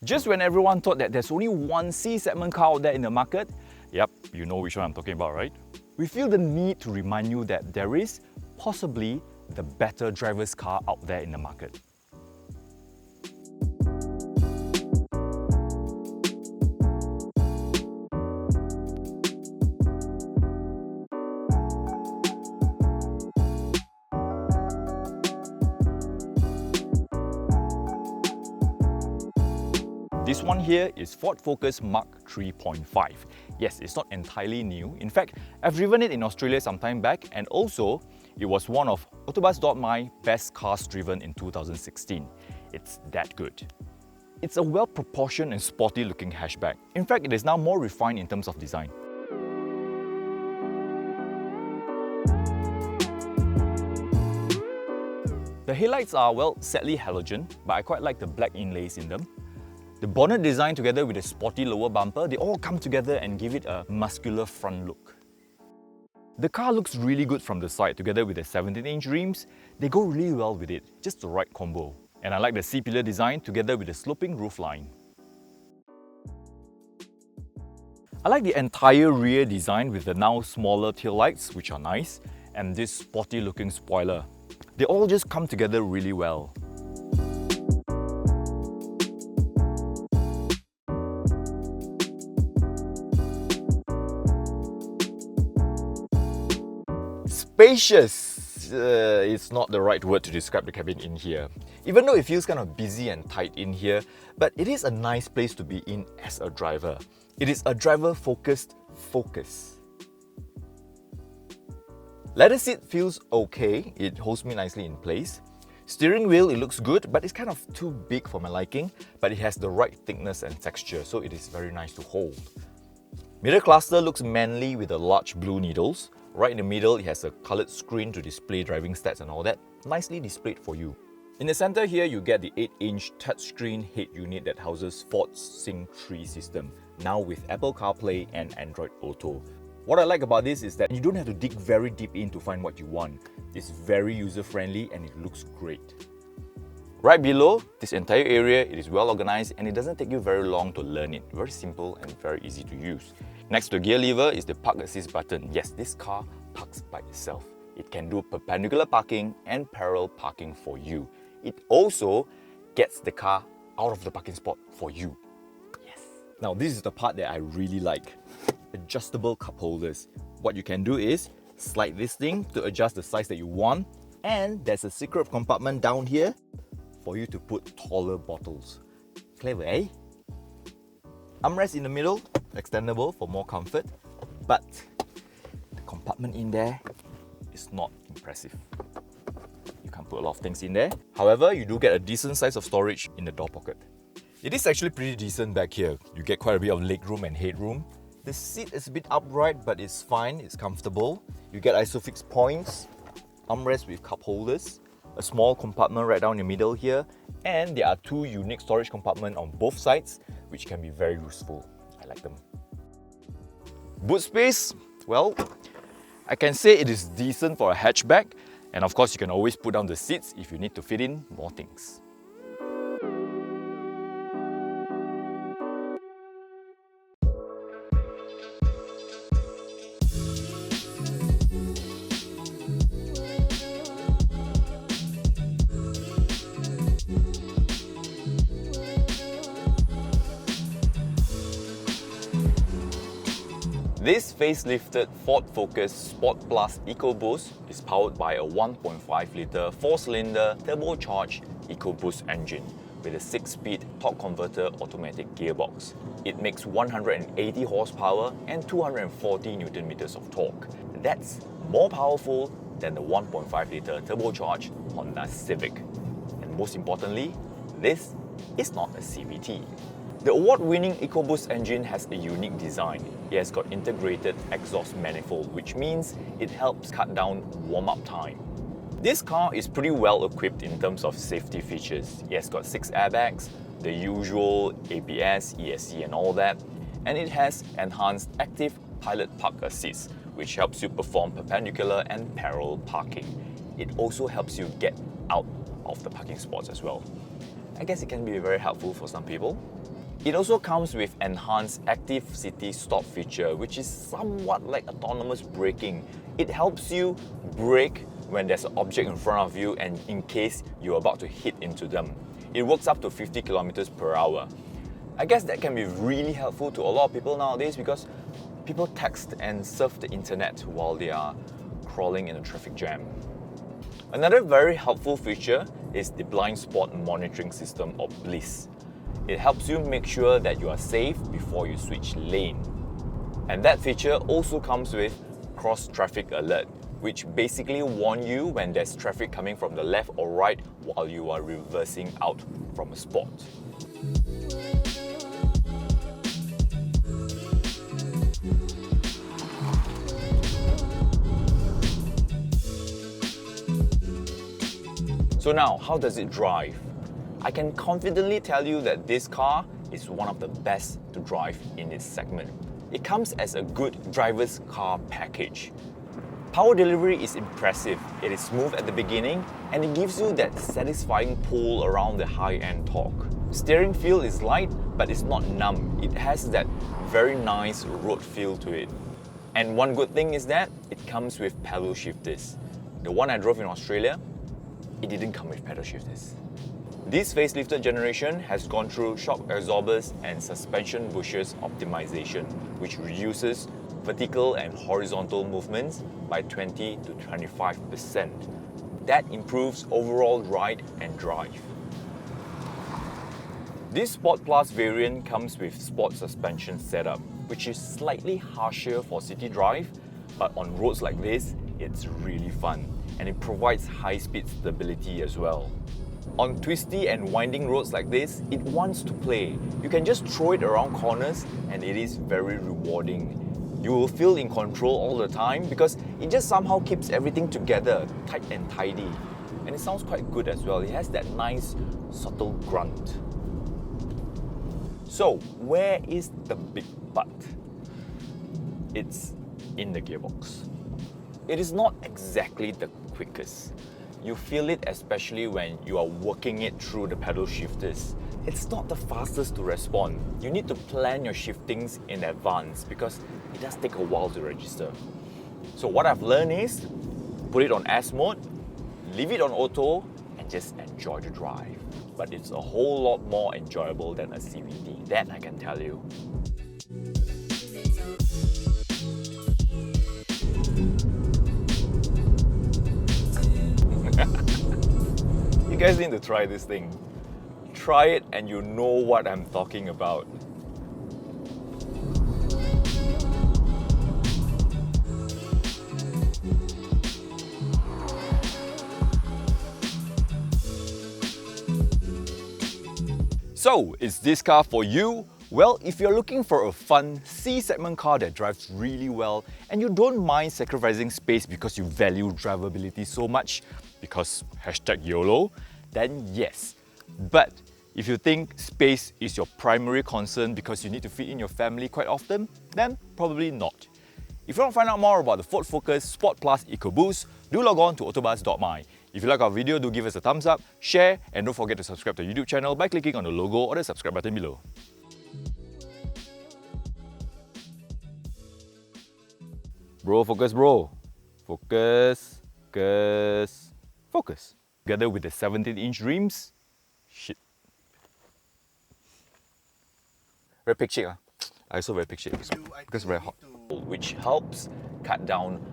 Just when everyone thought that there's only one C-segment car out there in the market, yep, you know which one I'm talking about, right? We feel the need to remind you that there is possibly the better driver's car out there in the market. This one here is Ford Focus Mach 3.5. Yes, it's not entirely new. In fact, I've driven it in Australia some time back, and also it was one of AutoBuzz.my best cars driven in 2016. It's that good. It's a well-proportioned and sporty looking hatchback. In fact, it is now more refined in terms of design. The headlights are, well, sadly halogen, but I quite like the black inlays in them. The bonnet design together with the sporty lower bumper, they all come together and give it a muscular front look. The car looks really good from the side together with the 17-inch rims. They go really well with it, just the right combo. And I like the C-pillar design together with the sloping roofline. I like the entire rear design with the now smaller taillights, which are nice, and this sporty looking spoiler. They all just come together really well. Spacious is not the right word to describe the cabin in here. Even though it feels kind of busy and tight in here, but it is a nice place to be in as a driver. It is a driver-focused Focus. Leather seat feels okay, it holds me nicely in place. Steering wheel, it looks good, but it's kind of too big for my liking, but it has the right thickness and texture, so it is very nice to hold. Middle cluster looks manly with the large blue needles. Right in the middle, it has a coloured screen to display driving stats and all that, nicely displayed for you. In the centre here, you get the 8-inch touchscreen head unit that houses Ford's Sync 3 system, now with Apple CarPlay and Android Auto. What I like about this is that you don't have to dig very deep in to find what you want. It's very user-friendly and it looks great. Right below this entire area, it is well organized and it doesn't take you very long to learn it. Very simple and very easy to use. Next to the gear lever is the park assist button. Yes, this car parks by itself. It can do perpendicular parking and parallel parking for you. It also gets the car out of the parking spot for you. Yes. Now this is the part that I really like. Adjustable cup holders. What you can do is slide this thing to adjust the size that you want, and there's a secret compartment down here for you to put taller bottles. Clever, eh? Armrest in the middle, extendable for more comfort, but the compartment in there is not impressive. You can't put a lot of things in there. However, you do get a decent size of storage in the door pocket. It is actually pretty decent back here. You get quite a bit of legroom and headroom. The seat is a bit upright, but it's fine, it's comfortable. You get ISOFIX points, armrest with cup holders, a small compartment right down the middle here, and there are two unique storage compartments on both sides, which can be very useful. I like them. Boot space, well, I can say it is decent for a hatchback, and of course you can always put down the seats if you need to fit in more things. This facelifted Ford Focus Sport Plus EcoBoost is powered by a 1.5-litre 4-cylinder turbocharged EcoBoost engine with a 6-speed torque converter automatic gearbox. It makes 180 horsepower and 240 Nm of torque. That's more powerful than the 1.5-litre turbocharged Honda Civic. And most importantly, this is not a CVT. The award-winning EcoBoost engine has a unique design. It has got integrated exhaust manifold, which means it helps cut down warm-up time. This car is pretty well equipped in terms of safety features. It has got 6 airbags, the usual ABS, ESC and all that, and it has enhanced active pilot park assist, which helps you perform perpendicular and parallel parking. It also helps you get out of the parking spots as well. I guess it can be very helpful for some people. It also comes with enhanced active city stop feature, which is somewhat like autonomous braking. It helps you brake when there's an object in front of you and in case you're about to hit into them. It works up to 50 kilometers per hour. I guess that can be really helpful to a lot of people nowadays because people text and surf the internet while they are crawling in a traffic jam. Another very helpful feature is the blind spot monitoring system, or BLIS. It helps you make sure that you are safe before you switch lane. And that feature also comes with cross traffic alert, which basically warn you when there's traffic coming from the left or right while you are reversing out from a spot. So now, how does it drive? I can confidently tell you that this car is one of the best to drive in its segment. It comes as a good driver's car package. Power delivery is impressive. It is smooth at the beginning and it gives you that satisfying pull around the high-end torque. Steering feel is light, but it's not numb. It has that very nice road feel to it. And one good thing is that it comes with pedal shifters. The one I drove in Australia, it didn't come with pedal shifters. This facelifted generation has gone through shock absorbers and suspension bushings optimization, which reduces vertical and horizontal movements by 20 to 25%. That improves overall ride and drive. This Sport Plus variant comes with sport suspension setup, which is slightly harsher for city drive, but on roads like this, it's really fun, and it provides high-speed stability as well. On twisty and winding roads like this, it wants to play. You can just throw it around corners and it is very rewarding. You will feel in control all the time because it just somehow keeps everything together, tight and tidy. And it sounds quite good as well. It has that nice, subtle grunt. So, where is the big but? It's in the gearbox. It is not exactly the quickest. You feel it especially when you are working it through the pedal shifters. It's not the fastest to respond. You need to plan your shiftings in advance because it does take a while to register. So what I've learned is, put it on S mode, leave it on auto, and just enjoy the drive. But it's a whole lot more enjoyable than a CVT, that I can tell you. You guys need to try this thing. Try it and you know what I'm talking about. So, is this car for you? Well, if you're looking for a fun C-segment car that drives really well and you don't mind sacrificing space because you value drivability so much, because #YOLO, then yes. But if you think space is your primary concern because you need to fit in your family quite often, then probably not. If you want to find out more about the Ford Focus Sport Plus EcoBoost, do log on to AutoBuzz.my. If you like our video, do give us a thumbs up, share, and don't forget to subscribe to our YouTube channel by clicking on the logo or the subscribe button below. Bro, focus, bro. Focus, focus, focus. Together with the 17-inch rims, shit. Very picture, I also very picture because it's very hot. Which helps cut down